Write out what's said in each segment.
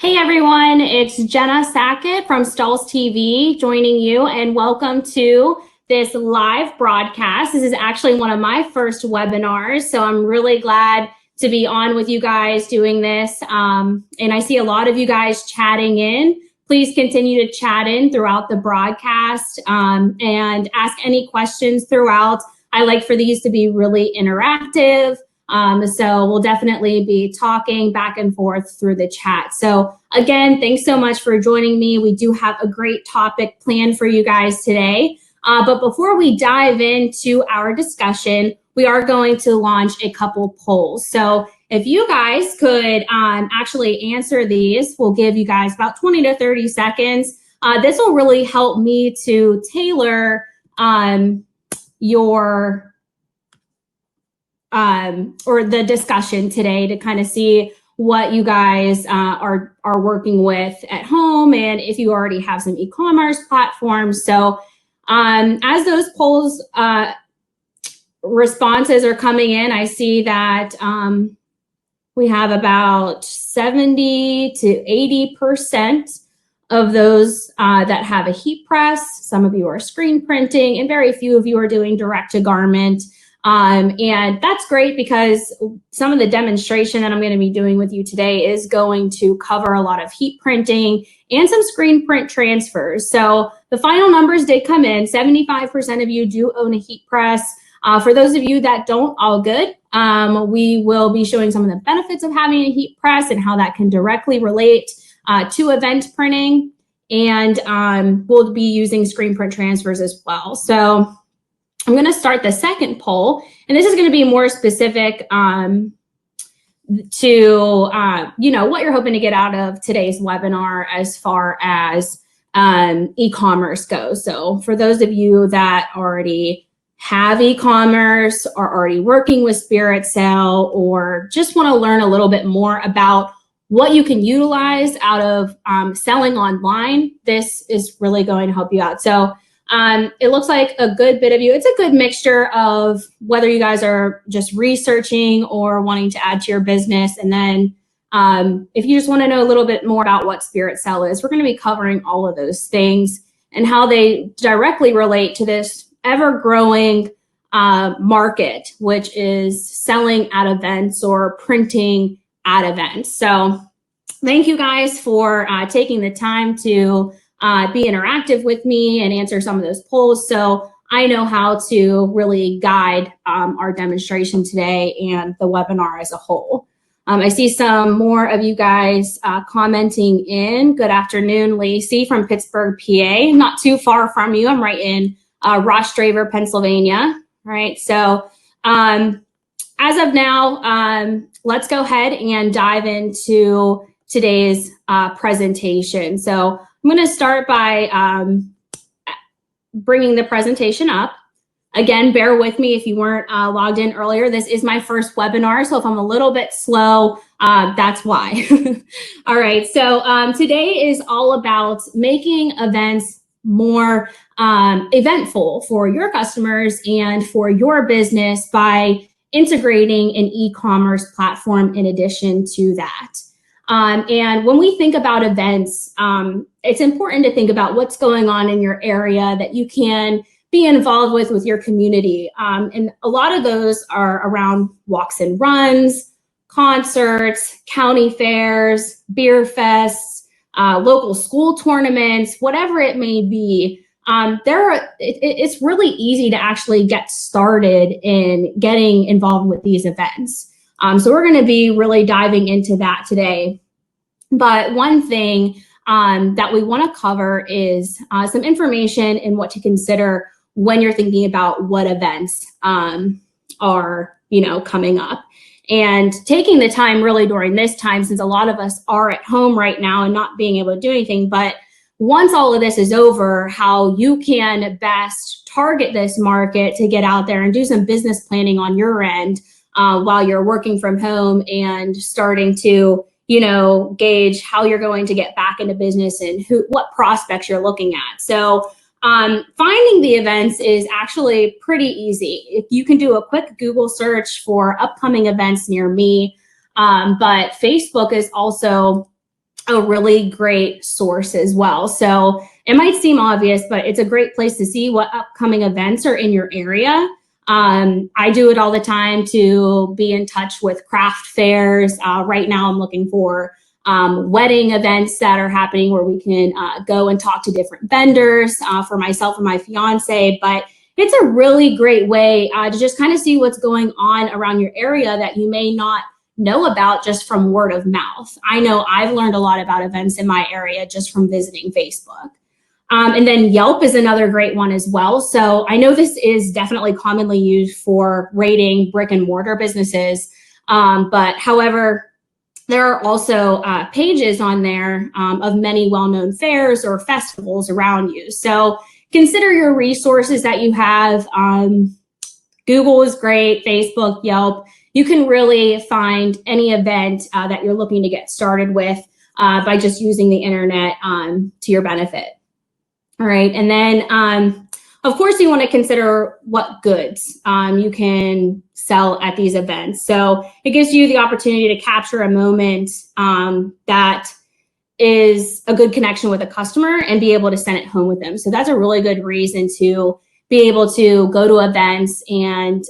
Hey everyone, it's Jenna Sackett from Stahls TV joining you, and welcome to this live broadcast. This is actually one of my first webinars, so I'm really glad to be on with you guys doing this. And I see a lot of you guys chatting in. Please continue to chat in throughout the broadcast and ask any questions throughout. I like for these to be really interactive. So we'll definitely be talking back and forth through the chat. So again, thanks so much for joining me. We do have a great topic planned for you guys today. But before we dive into our discussion, we are going to launch a couple polls. So if you guys could actually answer these, we'll give you guys about 20 to 30 seconds. This will really help me to tailor or the discussion today to kind of see what you guys are working with at home, and if you already have some e-commerce platforms. So as those polls responses are coming in, I see that we have about 70 to 80% of those that have a heat press. Some of you are screen printing, and very few of you are doing direct to garment. And that's great because some of the demonstration that I'm going to be doing with you today is going to cover a lot of heat printing and some screen print transfers. So the final numbers did come in. 75% of you do own a heat press. For those of you that don't, all good. We will be showing some of the benefits of having a heat press and how that can directly relate to event printing. And we'll be using screen print transfers as well. So I'm going to start the second poll, and this is going to be more specific to what you're hoping to get out of today's webinar as far as e-commerce goes. So for those of you that already have e-commerce, are already working with Spiritcell, or just want to learn a little bit more about what you can utilize out of selling online, this is really going to help you out. So it looks like a good bit of you, it's a good mixture of whether you guys are just researching or wanting to add to your business. And then if you just want to know a little bit more about what Spiritcell is, we're going to be covering all of those things and how they directly relate to this ever-growing market, which is selling at events or printing at events. So thank you guys for taking the time to be interactive with me and answer some of those polls, so I know how to really guide our demonstration today and the webinar as a whole. I see some more of you guys commenting in. Good afternoon, Lacey from Pittsburgh, PA. Not too far from you. I'm right in Rostraver, Pennsylvania. All right, so as of now, let's go ahead and dive into today's presentation. So I'm going to start by bringing the presentation up. Again, bear with me if you weren't logged in earlier. This is my first webinar, so if I'm a little bit slow, that's why. All right, so today is all about making events more eventful for your customers and for your business by integrating an e-commerce platform in addition to that. And when we think about events, it's important to think about what's going on in your area that you can be involved with your community. And a lot of those are around walks and runs, concerts, county fairs, beer fests, local school tournaments, whatever it may be. It's really easy to actually get started in getting involved with these events. So we're going to be really diving into that today. But one thing that we want to cover is some information and what to consider when you're thinking about what events are, coming up. And taking the time really during this time, since a lot of us are at home right now and not being able to do anything, but once all of this is over, how you can best target this market to get out there and do some business planning on your end while you're working from home and starting to, gauge how you're going to get back into business and what prospects you're looking at. So finding the events is actually pretty easy. If you can do a quick Google search for upcoming events near me, but Facebook is also a really great source as well. So it might seem obvious, but it's a great place to see what upcoming events are in your area. I do it all the time to be in touch with craft fairs. Right now I'm looking for wedding events that are happening where we can go and talk to different vendors for myself and my fiance. But it's a really great way to just kind of see what's going on around your area that you may not know about just from word of mouth. I know I've learned a lot about events in my area just from visiting Facebook. And then Yelp is another great one as well. So I know this is definitely commonly used for rating brick and mortar businesses. But however, there are also pages on there of many well-known fairs or festivals around you. So consider your resources that you have. Google is great, Facebook, Yelp. You can really find any event that you're looking to get started with by just using the internet to your benefit. All right, and then of course you want to consider what goods you can sell at these events. So it gives you the opportunity to capture a moment that is a good connection with a customer and be able to send it home with them. So that's a really good reason to be able to go to events and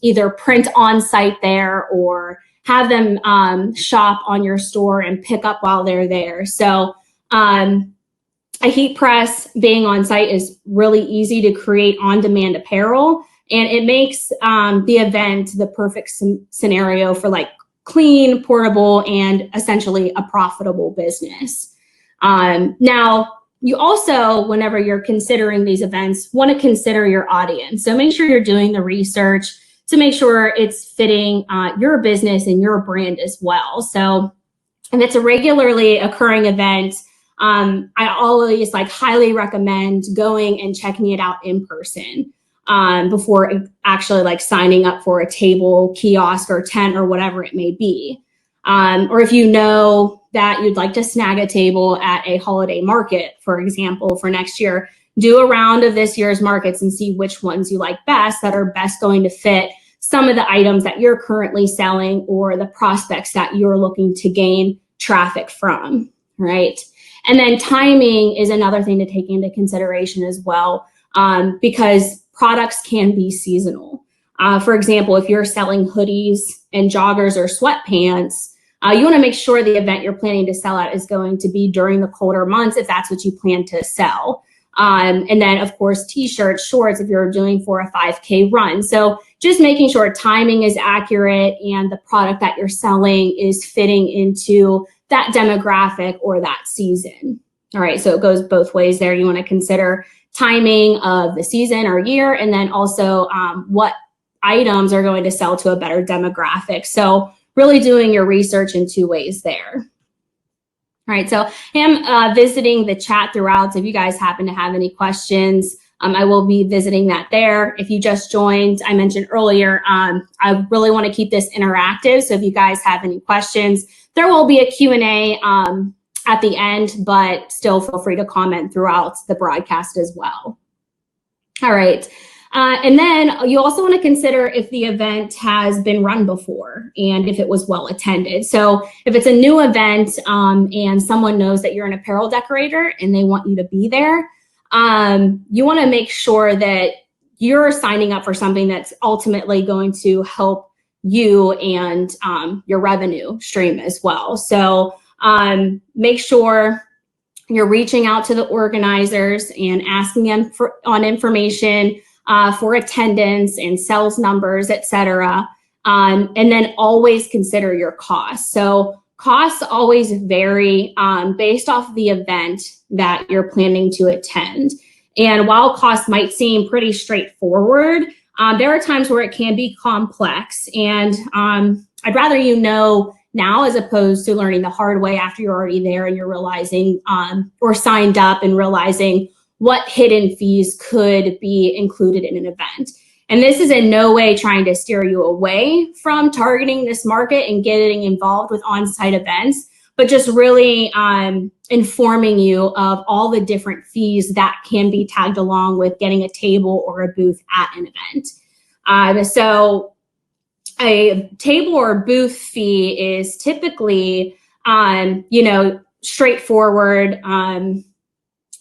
either print on site there or have them shop on your store and pick up while they're there. So a heat press being on site is really easy to create on-demand apparel, and it makes the event the perfect scenario for like clean, portable, and essentially a profitable business. Now, you also, whenever you're considering these events, want to consider your audience. So make sure you're doing the research to make sure it's fitting your business and your brand as well. So if it's a regularly occurring event, I always highly recommend going and checking it out in person before actually signing up for a table, kiosk, or tent, or whatever it may be. Or if you know that you'd like to snag a table at a holiday market, for example, for next year, do a round of this year's markets and see which ones you like best that are best going to fit some of the items that you're currently selling or the prospects that you're looking to gain traffic from, right? And then timing is another thing to take into consideration as well, because products can be seasonal. For example, if you're selling hoodies and joggers or sweatpants, you want to make sure the event you're planning to sell at is going to be during the colder months if that's what you plan to sell. And then, of course, t-shirts, shorts if you're doing for a 5K run. So just making sure timing is accurate and the product that you're selling is fitting into that demographic or that season. All right, so it goes both ways there. You want to consider timing of the season or year, and then also what items are going to sell to a better demographic. So really doing your research in two ways there. All right, so I am visiting the chat throughout. So if you guys happen to have any questions, I will be visiting that there. If you just joined, I mentioned earlier, I really want to keep this interactive. So if you guys have any questions, there will be a Q&A at the end, but still feel free to comment throughout the broadcast as well. All right. And then you also want to consider if the event has been run before and if it was well attended. So if it's a new event and someone knows that you're an apparel decorator and they want you to be there, you want to make sure that you're signing up for something that's ultimately going to help you and your revenue stream as well. So make sure you're reaching out to the organizers and asking them on information for attendance and sales numbers, etc. And then always consider your costs. So costs always vary based off the event that you're planning to attend. And while costs might seem pretty straightforward, there are times where it can be complex. And I'd rather you know now as opposed to learning the hard way after you're already there and you're realizing or signed up and realizing what hidden fees could be included in an event. And this is in no way trying to steer you away from targeting this market and getting involved with on-site events, but just really informing you of all the different fees that can be tagged along with getting a table or a booth at an event. So a table or booth fee is typically, straightforward.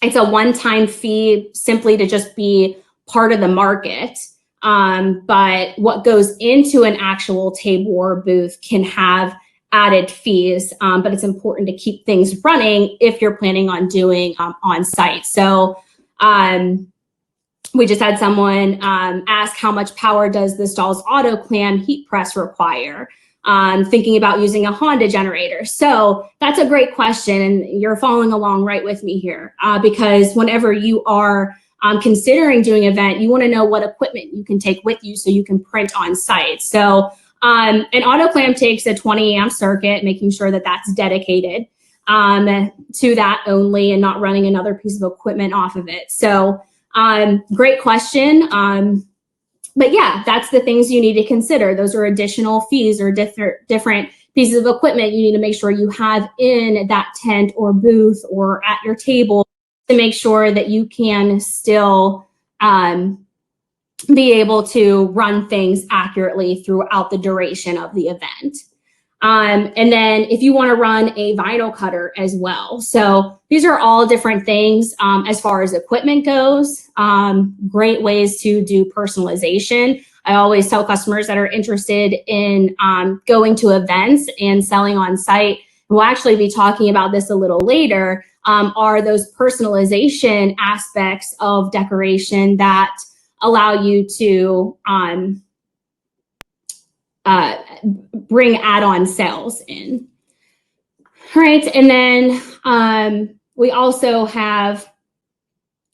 It's a one-time fee simply to just be part of the market. But what goes into an actual table or booth can have added fees, but it's important to keep things running if you're planning on doing on site. So we just had someone ask, how much power does the Stahls AutoClam heat press require? Thinking about using a Honda generator. So that's a great question, and you're following along right with me here, because whenever you are considering doing an event, you want to know what equipment you can take with you so you can print on site. So an AutoClam takes a 20 amp circuit, making sure that that's dedicated to that only and not running another piece of equipment off of it. So great question. But yeah, that's the things you need to consider. Those are additional fees or different pieces of equipment you need to make sure you have in that tent or booth or at your table to make sure that you can still be able to run things accurately throughout the duration of the event. And then if you want to run a vinyl cutter as well. So these are all different things as far as equipment goes. Great ways to do personalization. I always tell customers that are interested in going to events and selling on site, we'll actually be talking about this a little later, are those personalization aspects of decoration that allow you to bring add-on sales in. All right, and then we also have,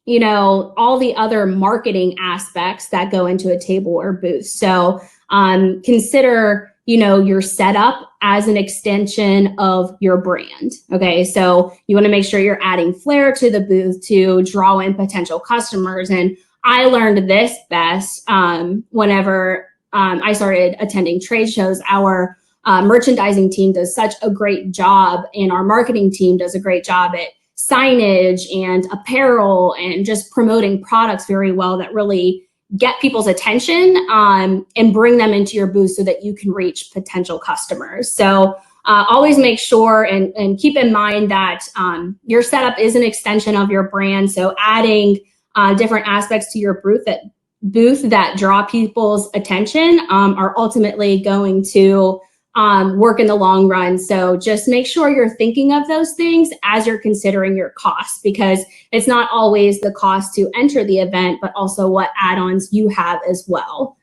all the other marketing aspects that go into a table or booth. So consider, your setup as an extension of your brand. Okay, so you want to make sure you're adding flair to the booth to draw in potential customers. And I learned this best whenever I started attending trade shows. Our merchandising team does such a great job, and our marketing team does a great job at signage and apparel and just promoting products very well that really get people's attention and bring them into your booth so that you can reach potential customers. So always make sure and keep in mind that your setup is an extension of your brand. So adding different aspects to your booth that draw people's attention are ultimately going to work in the long run. So just make sure you're thinking of those things as you're considering your costs, because it's not always the cost to enter the event, but also what add-ons you have as well.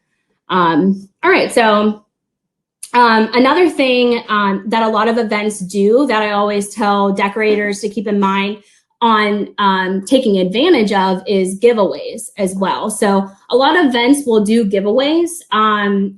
All right, so another thing that a lot of events do that I always tell decorators to keep in mind on taking advantage of is giveaways as well. So a lot of events will do giveaways, and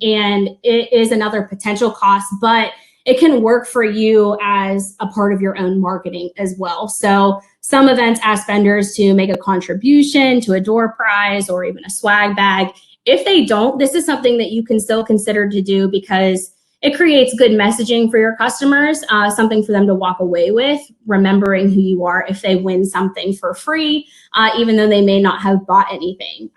it is another potential cost, but it can work for you as a part of your own marketing as well. So some events ask vendors to make a contribution to a door prize or even a swag bag. If they don't, this is something that you can still consider to do because it creates good messaging for your customers, something for them to walk away with, remembering who you are if they win something for free, even though they may not have bought anything.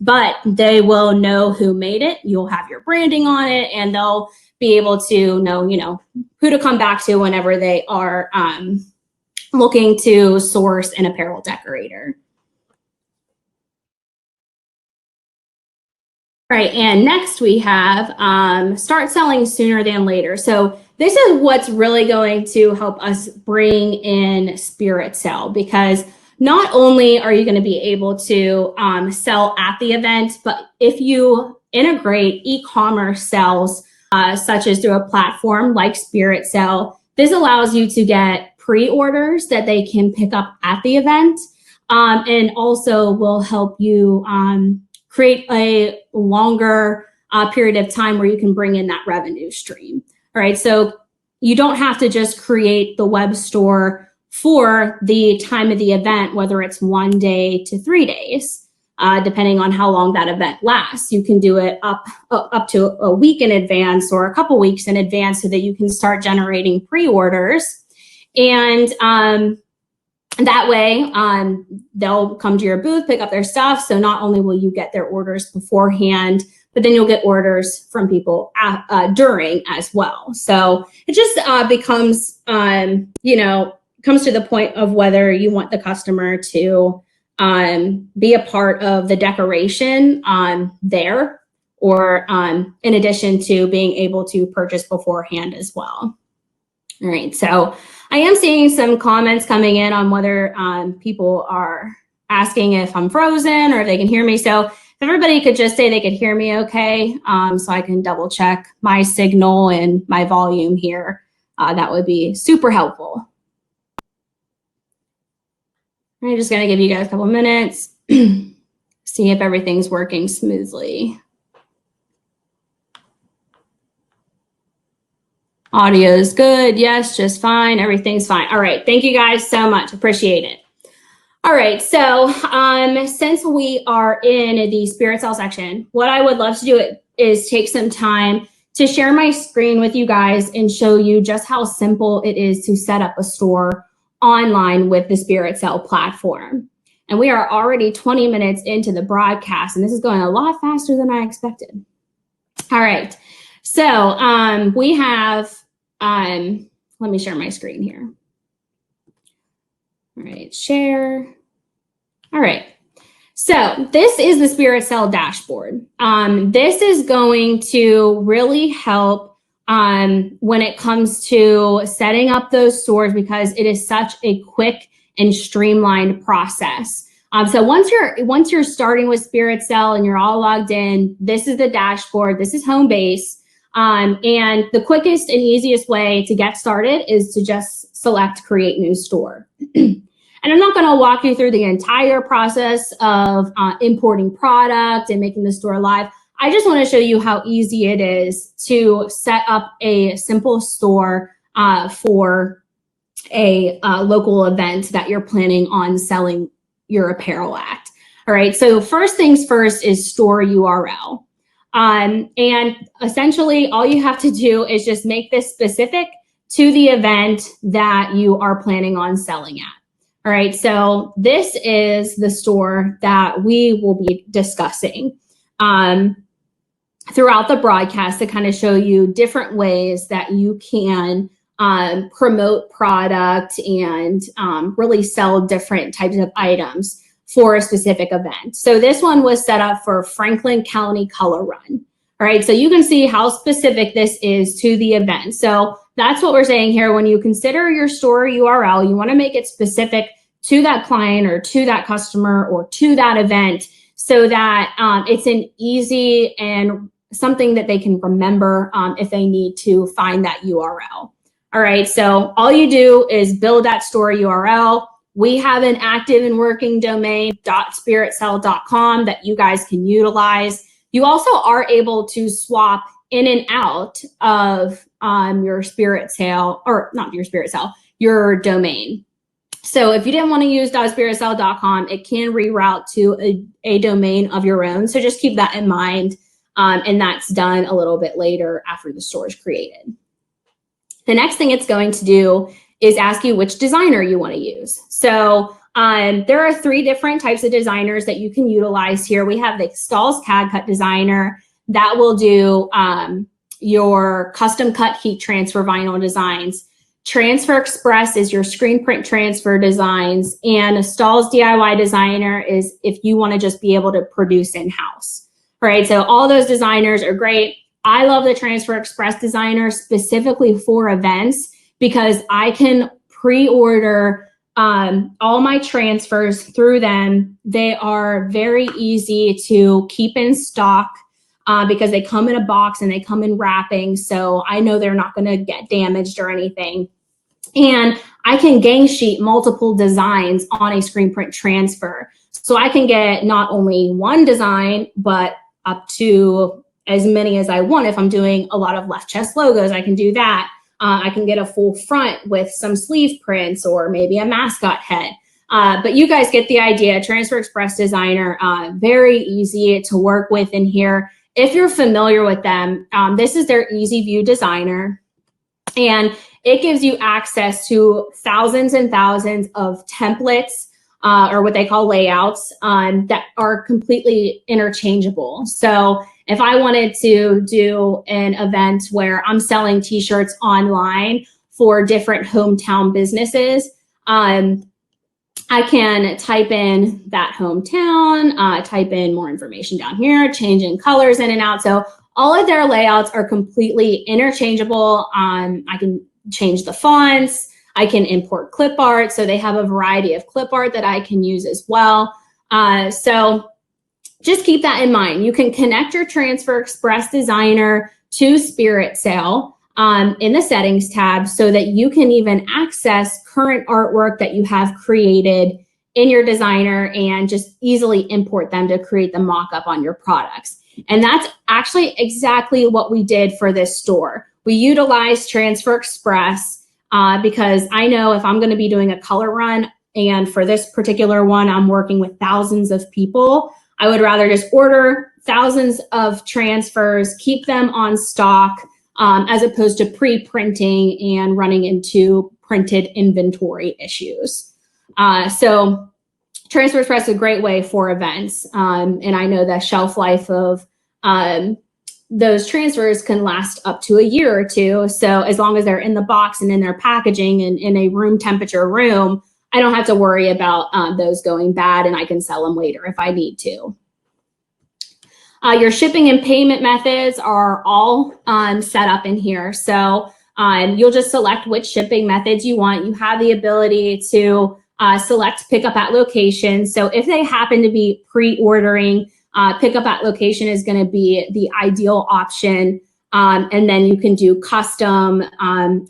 But they will know who made it. You'll have your branding on it, and they'll be able to know, who to come back to whenever they are looking to source an apparel decorator. Right, and next we have start selling sooner than later. So this is what's really going to help us bring in Spiritcell, because not only are you going to be able to sell at the event, but if you integrate e-commerce sales, such as through a platform like Spiritcell, this allows you to get pre-orders that they can pick up at the event, and also will help you create a longer period of time where you can bring in that revenue stream. All right, so you don't have to just create the web store for the time of the event, whether it's 1 day to 3 days, depending on how long that event lasts. You can do it up to a week in advance or a couple weeks in advance so that you can start generating pre-orders. And that way, they'll come to your booth, pick up their stuff. So not only will you get their orders beforehand, but then you'll get orders from people during as well. So it just becomes, comes to the point of whether you want the customer to be a part of the decoration there, or in addition to being able to purchase beforehand as well. All right, so I am seeing some comments coming in on whether people are asking if I'm frozen or if they can hear me. So if everybody could just say they could hear me okay, so I can double check my signal and my volume here, that would be super helpful. I'm just gonna give you guys a couple minutes, see if everything's working smoothly. Audio is good. Yes, just fine. Everything's fine. All right. Thank you guys so much. Appreciate it. All right. So since we are in the Spiritcell section, what I would love to do is take some time to share my screen with you guys and show you just how simple it is to set up a store online with the Spiritcell platform. And we are already 20 minutes into the broadcast, and this is going a lot faster than I expected. All right. So we have, let me share my screen here. All right, share. All right, so this is the Spiritcell Dashboard. This is going to really help when it comes to setting up those stores, because it is such a quick and streamlined process. So once you're starting with Spiritcell and you're all logged in, this is the dashboard, this is home base. And the quickest and easiest way to get started is to just select create new store. And I'm not going to walk you through the entire process of importing product and making the store live. I just want to show you how easy it is to set up a simple store for a local event that you're planning on selling your apparel at. All right, so first things first is store URL. And essentially all you have to do is just make this specific to the event that you are planning on selling at. All right, so this is the store that we will be discussing throughout the broadcast to kind of show you different ways that you can promote product and really sell different types of items for a specific event. So this one was set up for Franklin County Color Run. All right, so you can see how specific this is to the event. So that's what we're saying here. When you consider your store URL, you want to make it specific to that client or to that customer or to that event, so that it's an easy and something that they can remember if they need to find that URL. All right, so all you do is build that store URL. We have an active and working domain, .spiritcell.com, that you guys can utilize. You also are able to swap in and out of your Spiritcell, or not your Spiritcell, your domain. So if you didn't want to use .spiritcell.com, it can reroute to a domain of your own. So just keep that in mind. And that's done a little bit later after the store is created. The next thing it's going to do is ask you which designer you want to use. So there are 3 different types of designers that you can utilize here. We have the Stahls CAD cut designer that will do your custom cut heat transfer vinyl designs. Transfer Express is your screen print transfer designs, and a Stahls DIY designer is if you want to just be able to produce in-house. All right, so all those designers are great. I love the Transfer Express designer specifically for events, because I can pre-order all my transfers through them. They are very easy to keep in stock because they come in a box and they come in wrapping. So I know they're not going to get damaged or anything. And I can gang sheet multiple designs on a screen print transfer. So I can get not only one design, but up to as many as I want. If I'm doing a lot of left chest logos, I can do that. I can get a full front with some sleeve prints or maybe a mascot head. But you guys get the idea. Transfer Express designer, very easy to work with in here. If you're familiar with them, this is their Easy View designer. And it gives you access to thousands and thousands of templates or what they call layouts that are completely interchangeable. So if I wanted to do an event where I'm selling t-shirts online for different hometown businesses, I can type in that hometown, type in more information down here, change in colors in and out. So all of their layouts are completely interchangeable. I can change the fonts. I can import clip art. So they have a variety of clip art that I can use as well. So just keep that in mind. You can connect your Transfer Express designer to Spiritcell in the settings tab so that you can even access current artwork that you have created in your designer and just easily import them to create the mock-up on your products. And that's actually exactly what we did for this store. We utilized Transfer Express because I know if I'm going to be doing a color run, and for this particular one, I'm working with thousands of people, I would rather just order thousands of transfers, keep them on stock, as opposed to pre-printing and running into printed inventory issues. So Transfer Express is a great way for events. And I know the shelf life of those transfers can last up to a year or two. So as long as they're in the box and in their packaging and in a room temperature room, I don't have to worry about those going bad, and I can sell them later if I need to. Your shipping and payment methods are all set up in here. So you'll just select which shipping methods you want. You have the ability to select pickup at location. So if they happen to be pre-ordering, pickup at location is going to be the ideal option. And then you can do custom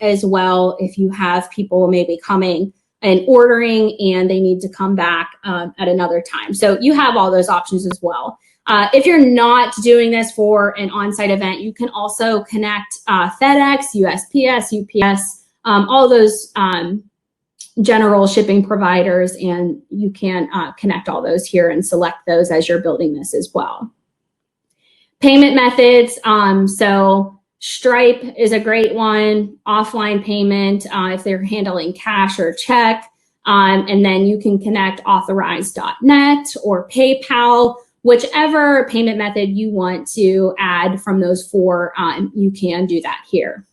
as well if you have people maybe coming and ordering and they need to come back at another time. So you have all those options as well. If you're not doing this for an on-site event, you can also connect FedEx, USPS, UPS, all those general shipping providers, and you can connect all those here and select those as you're building this as well. Payment methods, so Stripe is a great one, offline payment if they're handling cash or check, and then you can connect authorize.net or PayPal, whichever payment method you want to add from those four, you can do that here.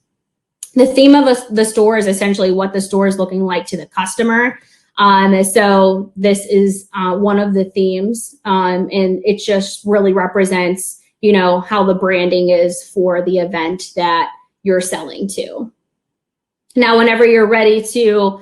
The theme of the store is essentially what the store is looking like to the customer. So this is one of the themes, and it just really represents, you know, how the branding is for the event that you're selling to. Now, whenever you're ready to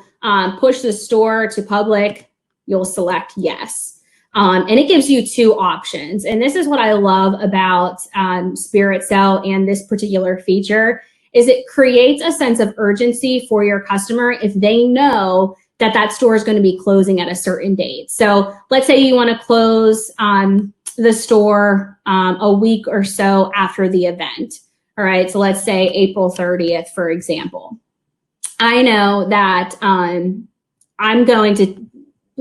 push the store to public, you'll select yes. And it gives you two options. And this is what I love about Spiritcell and this particular feature is it creates a sense of urgency for your customer if they know that that store is going to be closing at a certain date. So let's say you want to close the store a week or so after the event. All right, so let's say April 30th, for example. I know that I'm going to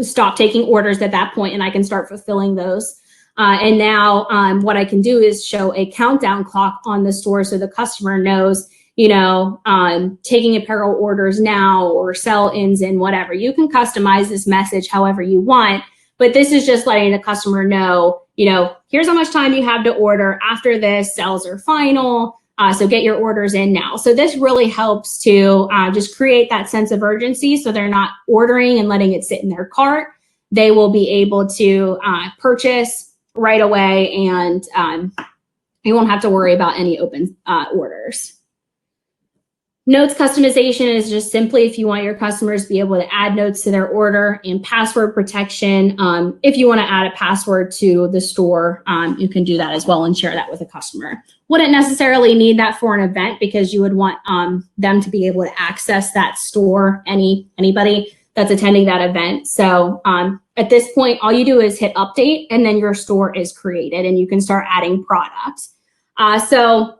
stop taking orders at that point and I can start fulfilling those. And now what I can do is show a countdown clock on the store so the customer knows, you know, taking apparel orders now or sell-ins and whatever. You can customize this message however you want, but this is just letting the customer know, you know, here's how much time you have to order. After this, sales are final. So get your orders in now. So this really helps to just create that sense of urgency so they're not ordering and letting it sit in their cart. They will be able to purchase right away and you won't have to worry about any open orders. Notes customization is just simply if you want your customers to be able to add notes to their order, and password protection. If you want to add a password to the store, you can do that as well and share that with a customer. Wouldn't necessarily need that for an event because you would want them to be able to access that store, anybody that's attending that event. So at this point, all you do is hit update and then your store is created and you can start adding products. So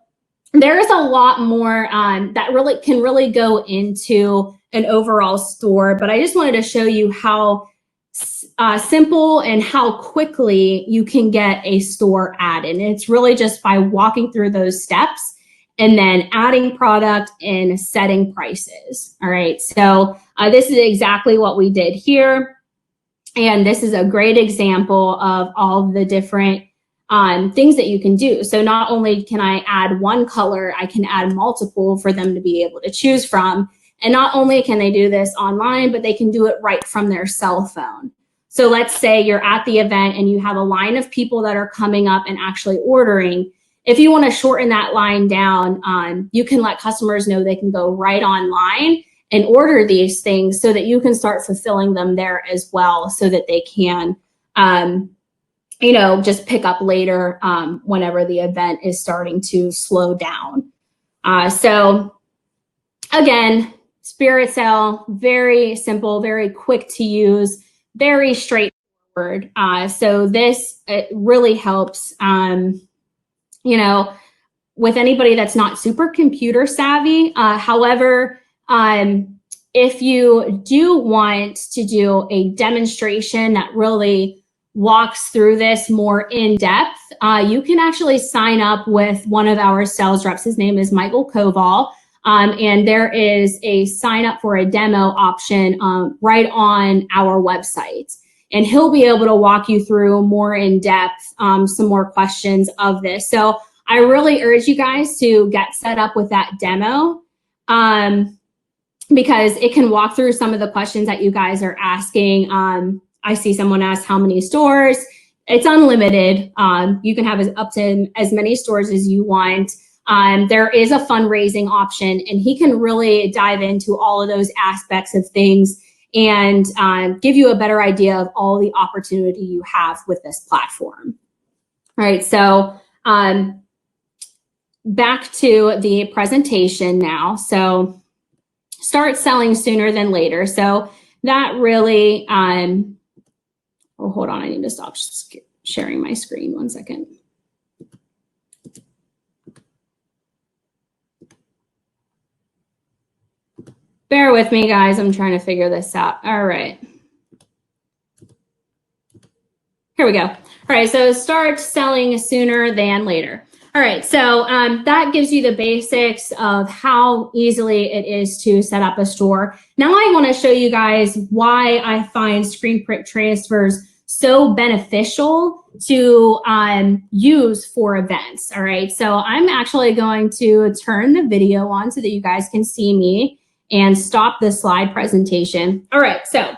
there's a lot more that really can go into an overall store, but I just wanted to show you how simple and how quickly you can get a store added. And it's really just by walking through those steps and then adding product and setting prices. All right, so this is exactly what we did here. And this is a great example of all the different things that you can do. So not only can I add one color, I can add multiple for them to be able to choose from. And not only can they do this online, but they can do it right from their cell phone. So let's say you're at the event and you have a line of people that are coming up and actually ordering. If you want to shorten that line down, you can let customers know they can go right online and order these things so that you can start fulfilling them there as well, so that they can, just pick up later whenever the event is starting to slow down. So again, Spiritcell, very simple, very quick to use, very straightforward. So this really helps, with anybody that's not super computer savvy. However, if you do want to do a demonstration that really walks through this more in depth, you can actually sign up with one of our sales reps. His name is Michael Koval. And there is a sign up for a demo option right on our website. And he'll be able to walk you through more in depth, some more questions of this. So I really urge you guys to get set up with that demo because it can walk through some of the questions that you guys are asking. I see someone ask how many stores. It's unlimited. You can have up to as many stores as you want. There is a fundraising option, and he can really dive into all of those aspects of things and give you a better idea of all the opportunity you have with this platform. All right, so back to the presentation now. So start selling sooner than later. So that really, hold on, I need to stop sharing my screen 1 second. Bear with me, guys. I'm trying to figure this out. All right. Here we go. All right, so start selling sooner than later. All right, so that gives you the basics of how easily it is to set up a store. Now I want to show you guys why I find screen print transfers so beneficial to use for events. All right, so I'm actually going to turn the video on so that you guys can see me and stop the slide presentation. All right, so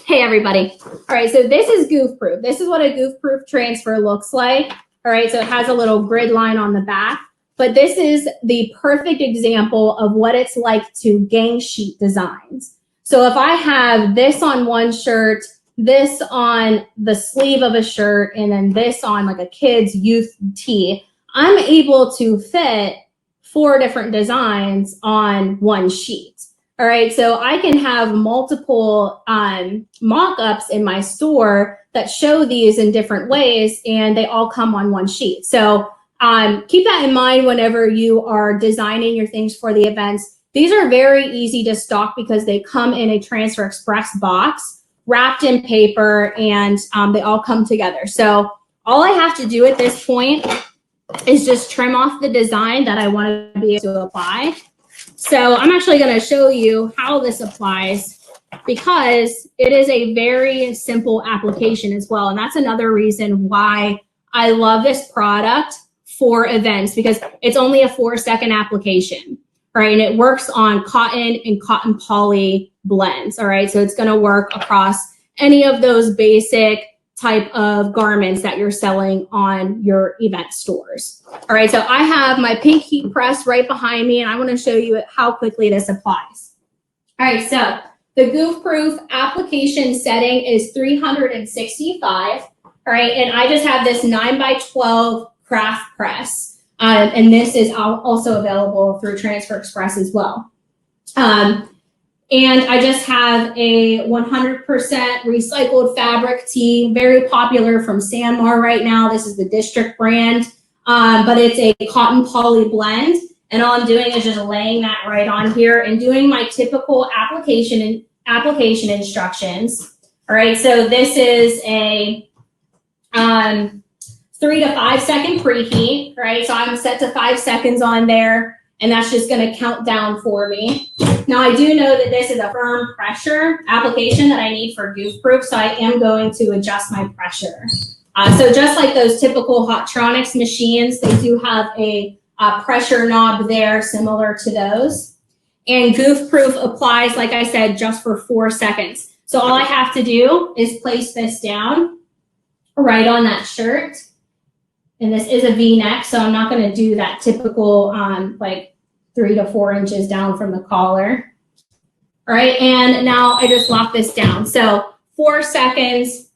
hey everybody. All right, so this is goof proof. This is what a goof proof transfer looks like. All right, so it has a little grid line on the back, but this is the perfect example of what it's like to gang sheet designs. So if I have this on one shirt, this on the sleeve of a shirt, and then this on like a kid's youth tee, I'm able to fit 4 different designs on one sheet. All right, so I can have multiple mock-ups in my store that show these in different ways, and they all come on one sheet. So keep that in mind whenever you are designing your things for the events. These are very easy to stock because they come in a Transfer Express box, wrapped in paper, and they all come together. So all I have to do at this point is just trim off the design that I want to be able to apply. So I'm actually going to show you how this applies because it is a very simple application as well. And that's another reason why I love this product for events, because it's only a 4-second application, right? And it works on cotton and cotton poly blends, all right? So it's going to work across any of those basic type of garments that you're selling on your event stores. All right, so I have my pink heat press right behind me, and I want to show you how quickly this applies. All right, so the goof proof application setting is 365. All right, and I just have this 9x12 craft press, and this is also available through Transfer Express as well. And I just have a 100% recycled fabric tee, very popular from Sanmar right now. This is the District brand, but it's a cotton poly blend. And all I'm doing is just laying that right on here and doing my typical application instructions. All right, so this is a 3 to 5 second preheat, right? So I'm set to 5 seconds on there, and that's just gonna count down for me. Now I do know that this is a firm pressure application that I need for goof proof, so I am going to adjust my pressure. So just like those typical Hottronics machines, they do have a pressure knob there similar to those. And Goof Proof applies, like I said, just for 4 seconds. So all I have to do is place this down right on that shirt. And this is a V-neck, so I'm not going to do that typical like 3 to 4 inches down from the collar. All right, and now I just lock this down. So 4 seconds,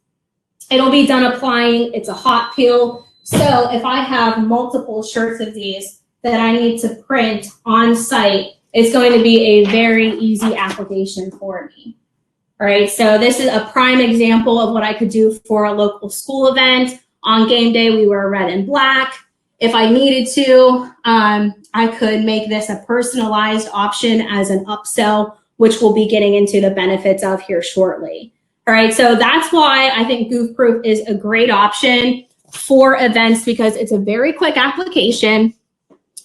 it'll be done applying. It's a hot peel. So if I have multiple shirts of these that I need to print on site, it's going to be a very easy application for me. All right, so this is a prime example of what I could do for a local school event. On game day, we wear red and black. If I needed to, I could make this a personalized option as an upsell, which we'll be getting into the benefits of here shortly. All right, so that's why I think Goof Proof is a great option for events, because it's a very quick application,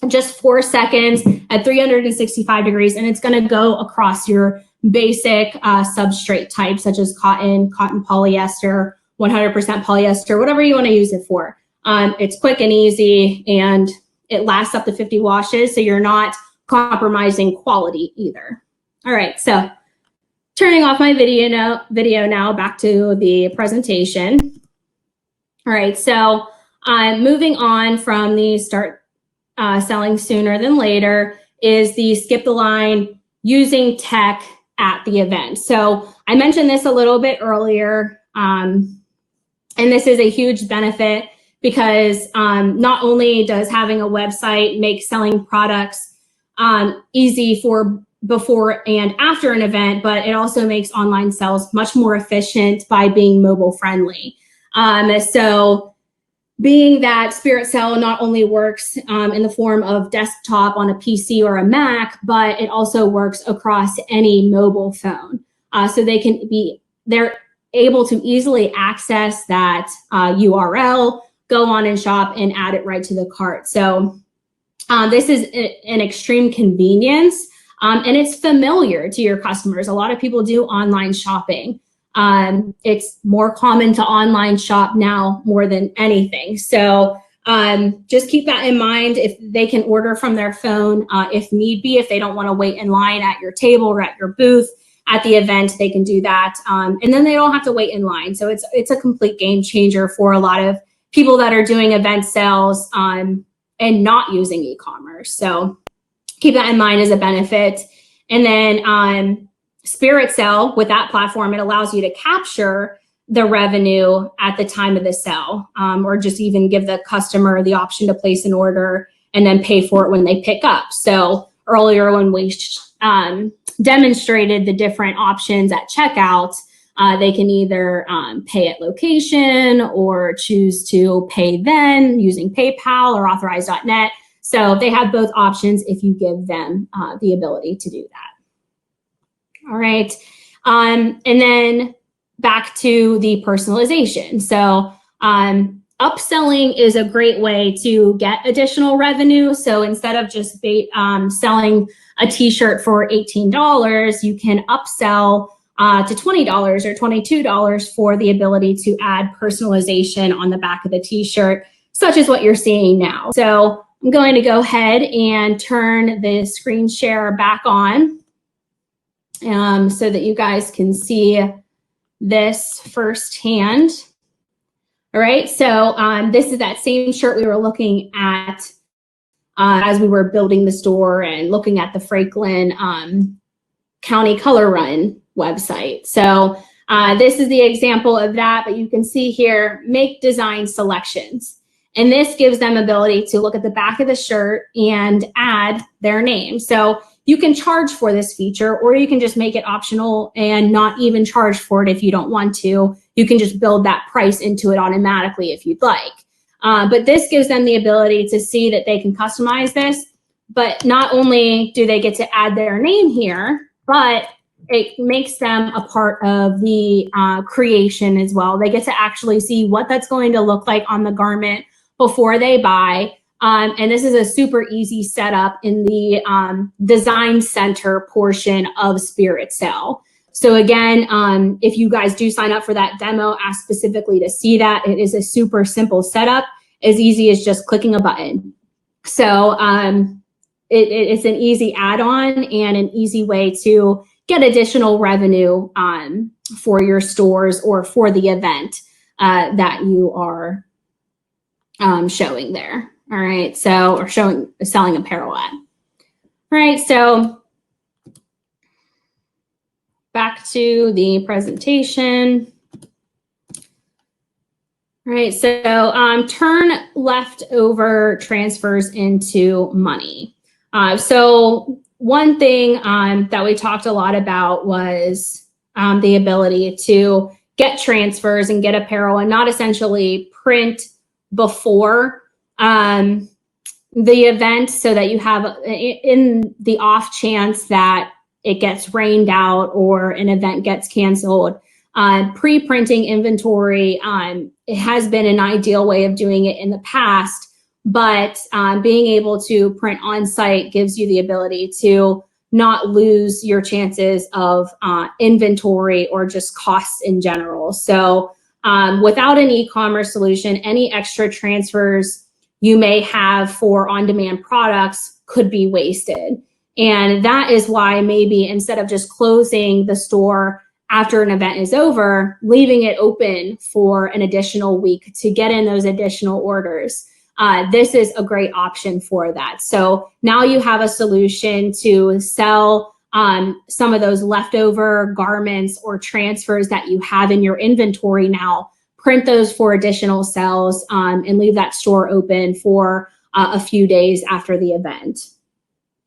just 4 seconds at 365 degrees, and it's gonna go across your basic substrate types such as cotton, polyester, 100% polyester, whatever you want to use it for. It's quick and easy, and it lasts up to 50 washes, so you're not compromising quality either. All right, so turning off my video now, back to the presentation. All right, so moving on from the start selling sooner than later is the skip the line using tech at the event. So I mentioned this a little bit earlier, and this is a huge benefit because not only does having a website make selling products easy for before and after an event, but it also makes online sales much more efficient by being mobile friendly. So being that Spiritcell not only works in the form of desktop on a PC or a Mac, but it also works across any mobile phone. So they're able to easily access that URL, go on and shop, and add it right to the cart. So this is an extreme convenience, and it's familiar to your customers. A lot of people do online shopping. It's more common to online shop now more than anything. So just keep that in mind. If they can order from their phone, if need be, if they don't want to wait in line at your table or at your booth at the event, they can do that. And then they don't have to wait in line. So it's a complete game changer for a lot of people that are doing event sales and not using e-commerce. So keep that in mind as a benefit. And then Spiritcell, with that platform, it allows you to capture the revenue at the time of the sale, or just even give the customer the option to place an order and then pay for it when they pick up. So earlier when we demonstrated the different options at checkout, they can either pay at location or choose to pay then using PayPal or authorize.net. So they have both options if you give them the ability to do that. All right, and then back to the personalization. So upselling is a great way to get additional revenue. So instead of just selling a t-shirt for $18, you can upsell to $20 or $22 for the ability to add personalization on the back of the t-shirt, such as what you're seeing now. So I'm going to go ahead and turn the screen share back on, so that you guys can see this firsthand. All right, so this is that same shirt we were looking at as we were building the store and looking at the Franklin County Color Run website. So this is the example of that, but you can see here, make design selections. And this gives them ability to look at the back of the shirt and add their name. So you can charge for this feature, or you can just make it optional and not even charge for it if you don't want to. You can just build that price into it automatically if you'd like. But this gives them the ability to see that they can customize this, but not only do they get to add their name here, but it makes them a part of the creation as well. They get to actually see what that's going to look like on the garment before they buy. And this is a super easy setup in the design center portion of Spiritcell. So again, if you guys do sign up for that demo, ask specifically to see that. It is a super simple setup, as easy as just clicking a button. So it's an easy add-on and an easy way to get additional revenue for your stores or for the event that you are showing there. All right, so, or selling apparel at. All right, so back to the presentation. All right, so turn leftover transfers into money. So one thing that we talked a lot about was the ability to get transfers and get apparel and not essentially print before the event, so that you have, in the off chance that it gets rained out or an event gets canceled, pre-printing inventory, it has been an ideal way of doing it in the past, but being able to print on site gives you the ability to not lose your chances of inventory or just costs in general. So without an e-commerce solution, any extra transfers you may have for on-demand products could be wasted. And that is why maybe instead of just closing the store after an event is over, leaving it open for an additional week to get in those additional orders. This is a great option for that. So now you have a solution to sell some of those leftover garments or transfers that you have in your inventory now, print those for additional sales, and leave that store open for a few days after the event.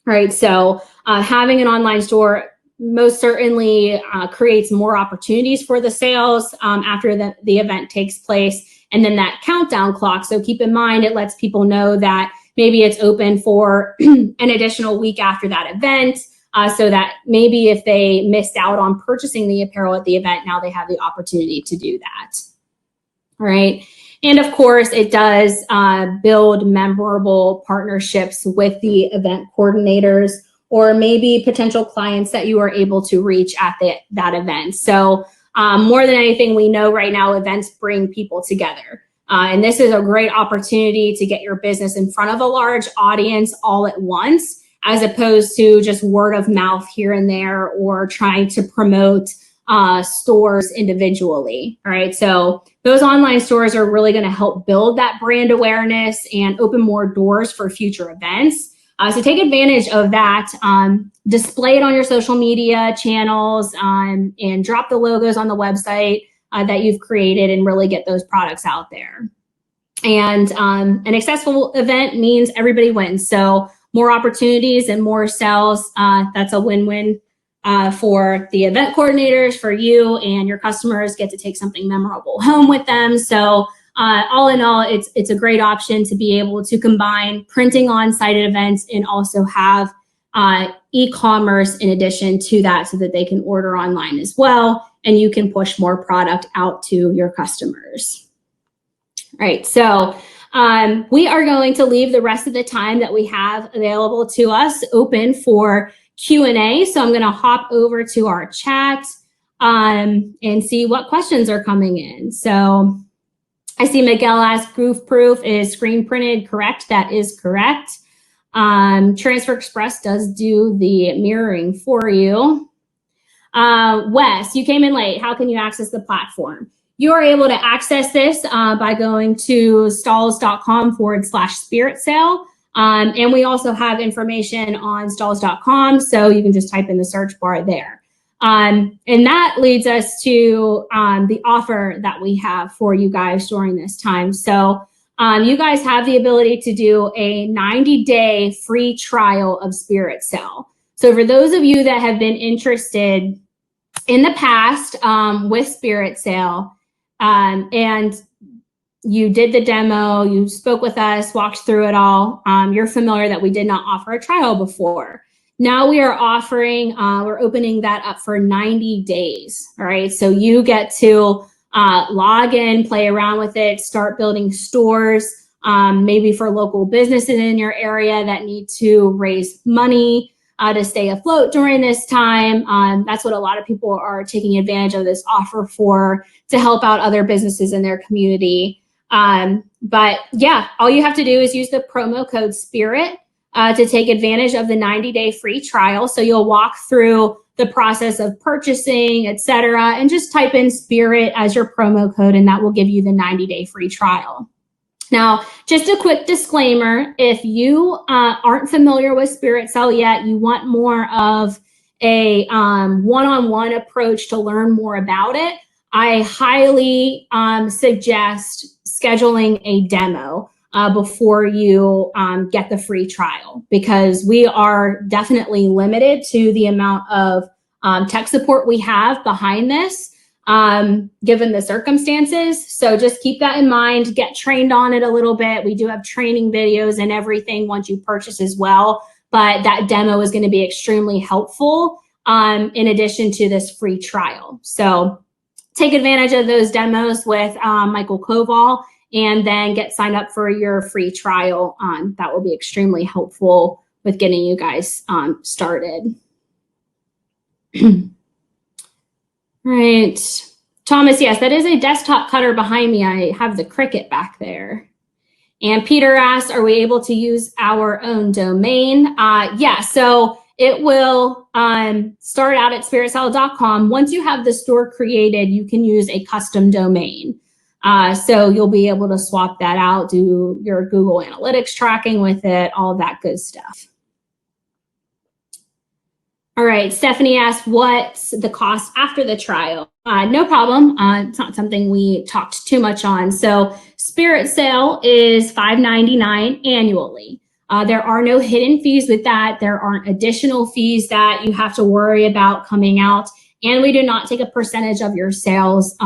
Right, so having an online store most certainly creates more opportunities for the sales after the event takes place. And then that countdown clock. So keep in mind, it lets people know that maybe it's open for an additional week after that event, so that maybe if they missed out on purchasing the apparel at the event, now they have the opportunity to do that. All right. And of course, it does build memorable partnerships with the event coordinators or maybe potential clients that you are able to reach at that event. So more than anything, we know right now events bring people together. And this is a great opportunity to get your business in front of a large audience all at once, as opposed to just word of mouth here and there or trying to promote stores individually. All right, so those online stores are really going to help build that brand awareness and open more doors for future events. So take advantage of that. Display it on your social media channels and drop the logos on the website that you've created and really get those products out there. And an successful event means everybody wins. So more opportunities and more sales. That's a win-win for the event coordinators, for you, and your customers get to take something memorable home with them. So all in all, it's a great option to be able to combine printing on-site events and also have e-commerce in addition to that, so that they can order online as well, and you can push more product out to your customers. All right, so we are going to leave the rest of the time that we have available to us open for Q&A. So I'm going to hop over to our chat and see what questions are coming in. So I see Miguel asked, proof is screen printed, correct? That is correct. Transfer Express does do the mirroring for you. Wes, you came in late. How can you access the platform? You are able to access this by going to stahls.com/Spiritcell. And we also have information on stahls.com, so you can just type in the search bar there. And that leads us to the offer that we have for you guys during this time. So you guys have the ability to do a 90-day free trial of Spiritcell. So for those of you that have been interested in the past with Spiritcell, and you did the demo, you spoke with us, walked through it all, you're familiar that we did not offer a trial before. Now we are offering, we're opening that up for 90 days, all right? So you get to log in, play around with it, start building stores, maybe for local businesses in your area that need to raise money, to stay afloat during this time. That's what a lot of people are taking advantage of this offer for, to help out other businesses in their community. But yeah, all you have to do is use the promo code SPIRIT to take advantage of the 90-day free trial. So you'll walk through the process of purchasing, etc., and just type in SPIRIT as your promo code, and that will give you the 90-day free trial. Now, just a quick disclaimer, if you aren't familiar with Spiritcell yet, you want more of a one-on-one approach to learn more about it, I highly suggest scheduling a demo before you get the free trial, because we are definitely limited to the amount of tech support we have behind this, given the circumstances. So just keep that in mind, get trained on it a little bit. We do have training videos and everything once you purchase as well, but that demo is going to be extremely helpful in addition to this free trial. So take advantage of those demos with Michael Koval, and then get signed up for your free trial. That will be extremely helpful with getting you guys started. Right. Thomas, yes, that is a desktop cutter behind me. I have the Cricut back there. And Peter asks, are we able to use our own domain? Yeah, so it will start out at spiritcell.com. Once you have the store created, you can use a custom domain. So you'll be able to swap that out, do your Google Analytics tracking with it, all that good stuff. All right, Stephanie asked, what's the cost after the trial? No problem. It's not something we talked too much on. So Spiritcell is $5.99 annually. There are no hidden fees with that. There aren't additional fees that you have to worry about coming out. And we do not take a percentage of your sales,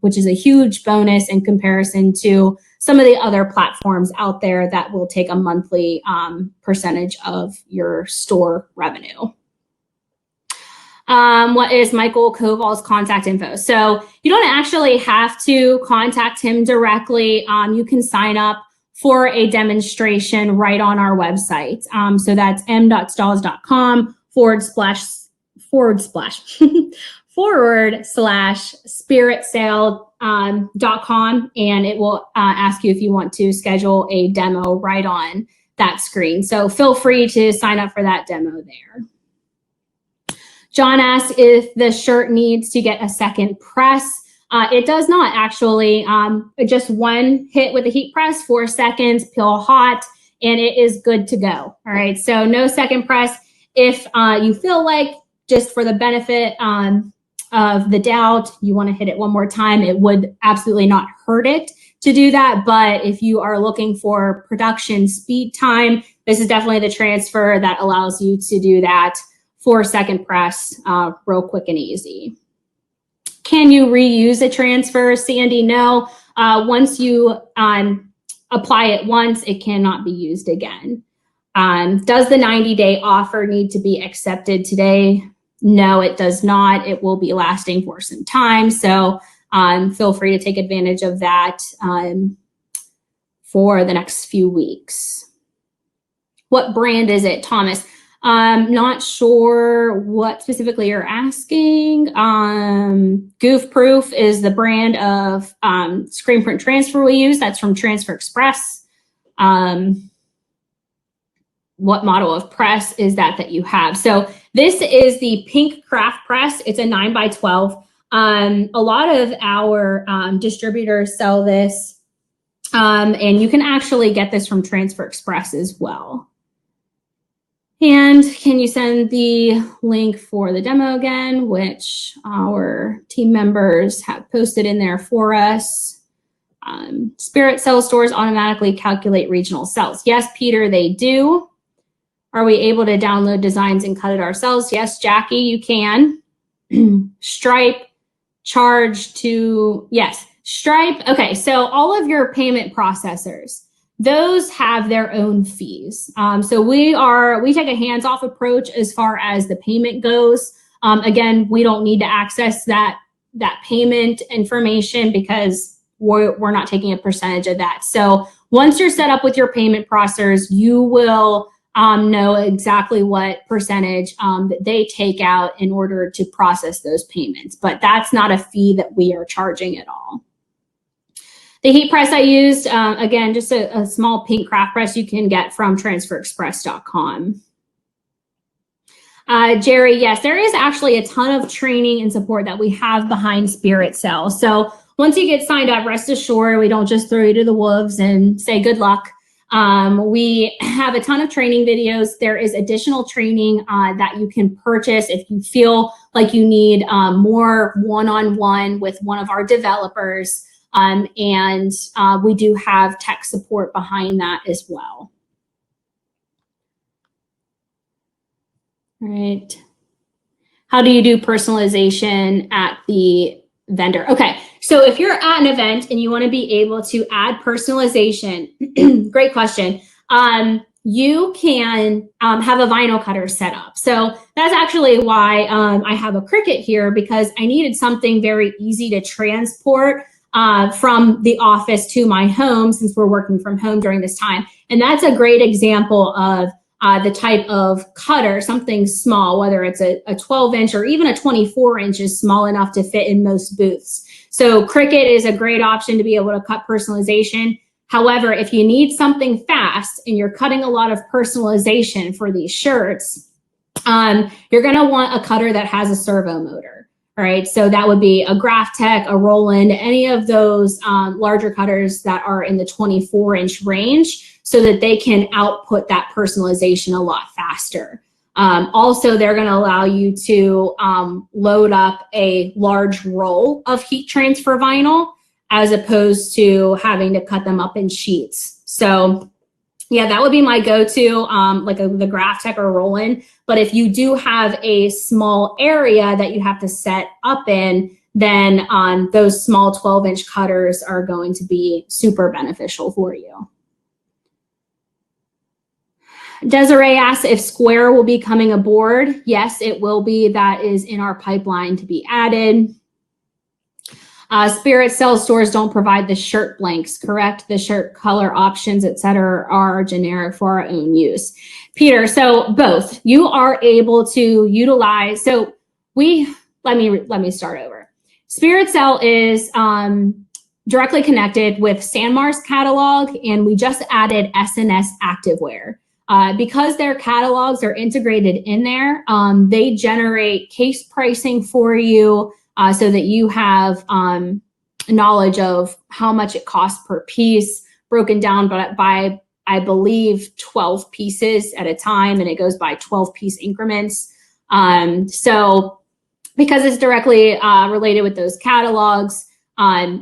which is a huge bonus in comparison to some of the other platforms out there that will take a monthly percentage of your store revenue. What is Michael Koval's contact info? So you don't actually have to contact him directly. You can sign up for a demonstration right on our website. So that's m.stahls.com /spiritcell.com, and it will ask you if you want to schedule a demo right on that screen. So feel free to sign up for that demo there. John asks if the shirt needs to get a second press. It does not actually. Just one hit with a heat press, 4 seconds, peel hot, and it is good to go. All right, so no second press. If you feel like, just for the benefit of the doubt, you want to hit it one more time, it would absolutely not hurt it to do that. But if you are looking for production speed time, this is definitely the transfer that allows you to do that 4-second press real quick and easy. Can you reuse a transfer, Sandy? No. Once you apply it once, it cannot be used again. Does the 90-day offer need to be accepted today? No, it does not. It will be lasting for some time. So feel free to take advantage of that for the next few weeks. What brand is it, Thomas? Not sure what specifically you're asking. Goof Proof is the brand of screen print transfer we use. That's from Transfer Express. What model of press is that you have? So this is the pink craft press. It's a 9x12. A lot of our distributors sell this, and you can actually get this from Transfer Express as well. And can you send the link for the demo again, which our team members have posted in there for us? Spiritcell stores automatically calculate regional sales. Yes, Peter, they do. Are we able to download designs and cut it ourselves? Yes, Jackie, you can. Stripe, charge to, yes, Stripe. Okay, so all of your payment processors, those have their own fees. So we take a hands-off approach as far as the payment goes. Again, we don't need to access that payment information because we're not taking a percentage of that. So once you're set up with your payment processors, you will know exactly what percentage that they take out in order to process those payments, but that's not a fee that we are charging at all. The heat press I used, again, just a small pink craft press you can get from transferexpress.com. Jerry, yes, there is actually a ton of training and support that we have behind Spiritcell. So once you get signed up, rest assured, we don't just throw you to the wolves and say good luck. We have a ton of training videos. There is additional training that you can purchase if you feel like you need more one-on-one with one of our developers. And we do have tech support behind that as well. Right. How do you do personalization at the vendor? Okay, so if you're at an event and you want to be able to add personalization, great question. You can have a vinyl cutter set up. So that's actually why I have a Cricut here, because I needed something very easy to transport from the office to my home, since we're working from home during this time. And that's a great example of the type of cutter, something small, whether it's a 12-inch or even a 24-inch is small enough to fit in most booths. So Cricut is a great option to be able to cut personalization. However, if you need something fast and you're cutting a lot of personalization for these shirts, you're going to want a cutter that has a servo motor. All right, so that would be a Graphtec, a Roland, any of those larger cutters that are in the 24-inch range, so that they can output that personalization a lot faster. Also, they're going to allow you to load up a large roll of heat transfer vinyl, as opposed to having to cut them up in sheets. So yeah, that would be my go-to, like the Graphtec or Roland. But if you do have a small area that you have to set up in, then those small 12-inch cutters are going to be super beneficial for you. Desiree asks if Square will be coming aboard. Yes, it will be. That is in our pipeline to be added. Spiritcell stores don't provide the shirt blanks, correct? The shirt color options, etc., are generic for our own use. Peter, so both. You are able to utilize. So let me start over. Spiritcell is directly connected with Sanmar's catalog, and we just added SNS Activewear. Because their catalogs are integrated in there, they generate case pricing for you, so that you have knowledge of how much it costs per piece, broken down by I believe 12 pieces at a time, and it goes by 12-piece increments. So because it's directly related with those catalogs,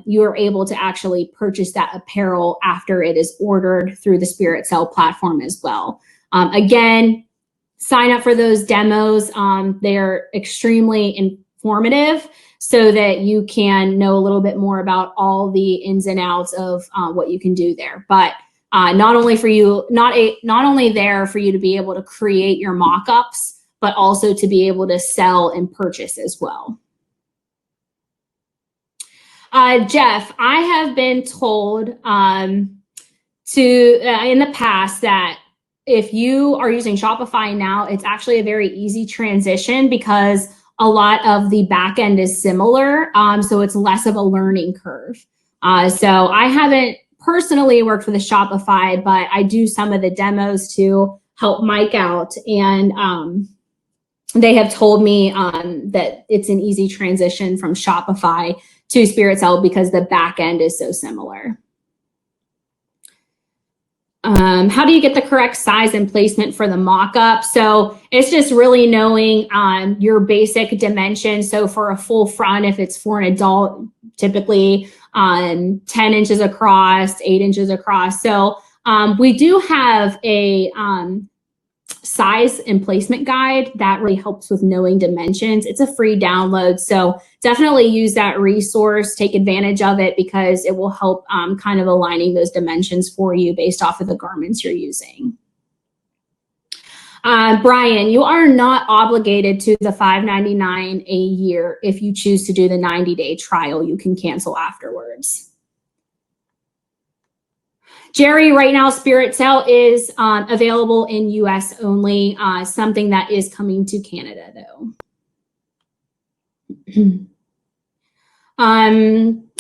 you are able to actually purchase that apparel after it is ordered through the Spiritcell platform as well. Again, sign up for those demos. They're extremely informative, so that you can know a little bit more about all the ins and outs of what you can do there. But not only there for you to be able to create your mock-ups, but also to be able to sell and purchase as well. Jeff, I have been told in the past that if you are using Shopify now, it's actually a very easy transition, because a lot of the back end is similar, so it's less of a learning curve. So I haven't personally worked with a Shopify, but I do some of the demos to help Mike out, and they have told me that it's an easy transition from Shopify to Spiritcell because the back end is so similar. How do you get the correct size and placement for the mock-up? So it's just really knowing your basic dimensions. So for a full front, if it's for an adult, typically 10 inches across, 8 inches across. So we do have a size and placement guide that really helps with knowing dimensions. It's a free download, so definitely use that resource, take advantage of it, because it will help kind of aligning those dimensions for you based off of the garments you're using. Brian, you are not obligated to the $5.99 a year. If you choose to do the 90-day trial, you can cancel afterwards. Jerry, right now, Spiritcell is available in US only, something that is coming to Canada, though.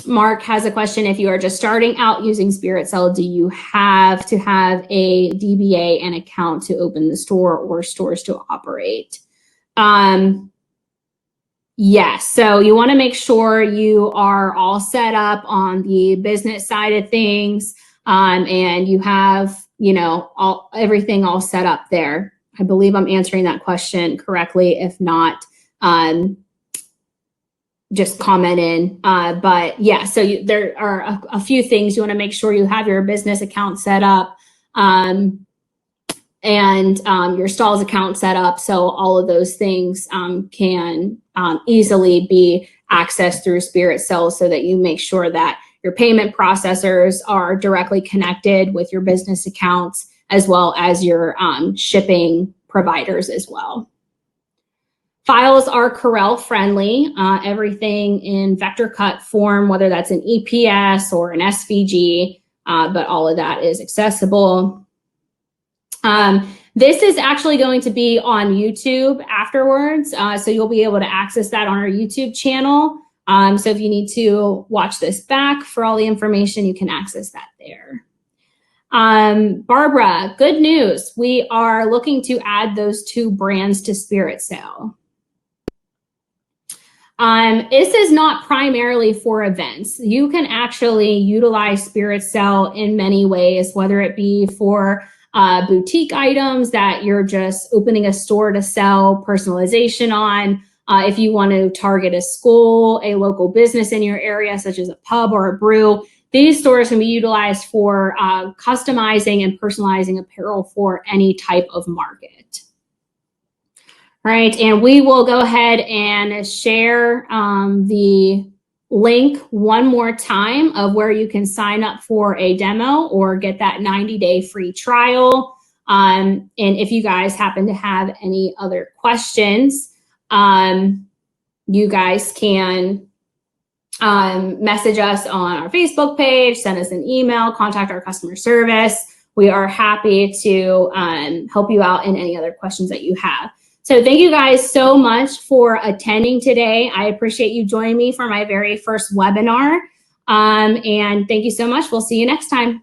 Mark has a question. If you are just starting out using Spiritcell, do you have to have a DBA and account to open the store or stores to operate? Yes. So you want to make sure you are all set up on the business side of things, and you have, you know, everything all set up there. I believe I'm answering that question correctly. If not, just comment in. But yeah, so there are a few things you want to make sure you have your business account set up, and your Stahls account set up. So all of those things can easily be accessed through Spiritcell, so that you make sure that your payment processors are directly connected with your business accounts, as well as your shipping providers as well. Files are Corel friendly, everything in vector cut form, whether that's an EPS or an SVG, but all of that is accessible. This is actually going to be on YouTube afterwards, so you'll be able to access that on our YouTube channel. So if you need to watch this back for all the information, you can access that there. Barbara, good news. We are looking to add those 2 brands to Spiritcell. This is not primarily for events. You can actually utilize Spiritcell in many ways, whether it be for boutique items that you're just opening a store to sell personalization on. If you want to target a school, a local business in your area, such as a pub or a brew, these stores can be utilized for customizing and personalizing apparel for any type of market. Right, and we will go ahead and share the link one more time of where you can sign up for a demo or get that 90-day free trial. And if you guys happen to have any other questions, you guys can message us on our Facebook page, send us an email, contact our customer service. We are happy to help you out in any other questions that you have. So thank you guys so much for attending today. I appreciate you joining me for my very first webinar. And thank you so much. We'll see you next time.